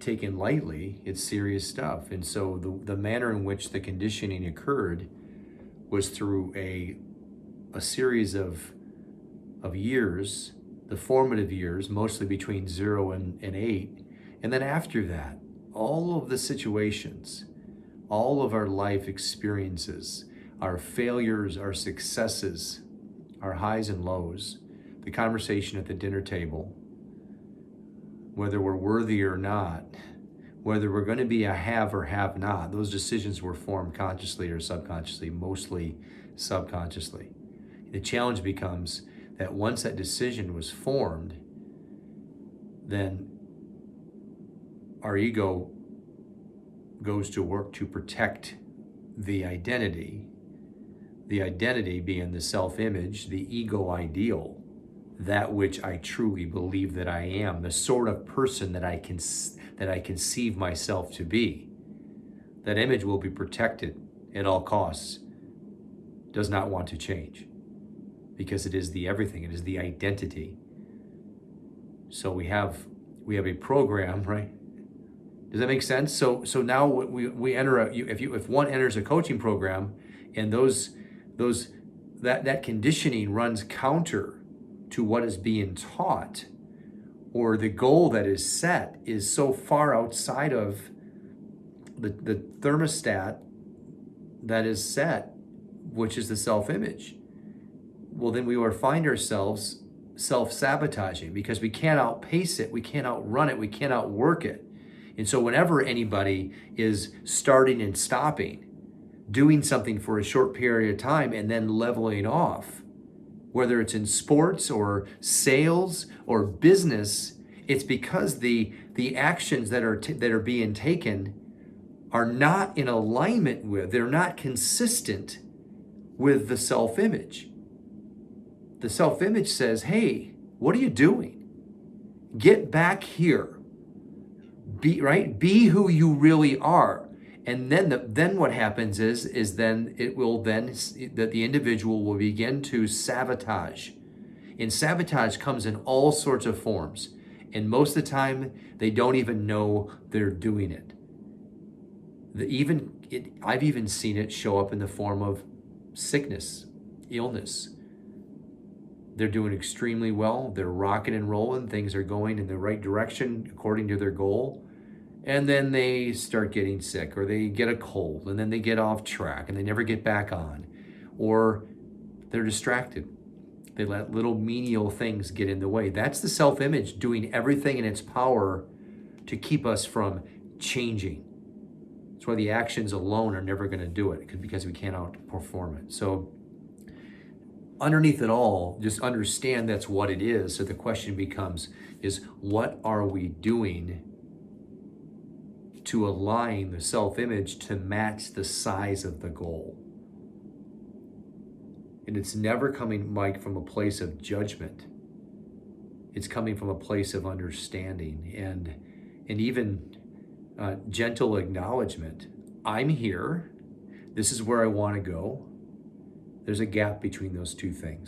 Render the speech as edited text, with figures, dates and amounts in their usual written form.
taken lightly. It's serious stuff. And so the manner in which the conditioning occurred was through a series of years, the formative years, mostly between 0 and 8. And then after that, all of the situations, all of our life experiences, our failures, our successes, our highs and lows, the conversation at the dinner table, whether we're worthy or not, whether we're going to be a have or have not, those decisions were formed consciously or subconsciously, mostly subconsciously. The challenge becomes that once that decision was formed, then our ego goes to work to protect the identity being the self-image, the ego ideal, that which I truly believe that I am, the sort of person that I conceive myself to be. That image will be protected at all costs, does not want to change, because it is the everything, it is the identity. So we have a program, right? Does that make sense? So now we enter if one enters a coaching program, and that conditioning runs counter to what is being taught, or the goal that is set is so far outside of the thermostat that is set, which is the self-image, well, then we will find ourselves self-sabotaging, because we can't outpace it, we can't outrun it, we can't outwork it. And so whenever anybody is starting and stopping, doing something for a short period of time and then leveling off, whether it's in sports or sales or business, it's because the actions that are being taken are not in alignment with, they're not consistent with the self-image. The self-image says, hey, what are you doing? Get back here. Be who you really are. And then what happens is then that the individual will begin to sabotage. And sabotage comes in all sorts of forms. And most of the time, they don't even know they're doing it. I've even seen it show up in the form of sickness, illness. They're doing extremely well. They're rocking and rolling. Things are going in the right direction according to their goal. And then they start getting sick, or they get a cold, and then they get off track and they never get back on, or they're distracted. They let little menial things get in the way. That's the self-image doing everything in its power to keep us from changing. That's why the actions alone are never going to do it, because we can't outperform it. So underneath it all, just understand that's what it is. So the question becomes, is what are we doing to align the self-image to match the size of the goal? And it's never coming, Mike, from a place of judgment. It's coming from a place of understanding and even gentle acknowledgement. I'm here. This is where I want to go. There's a gap between those two things.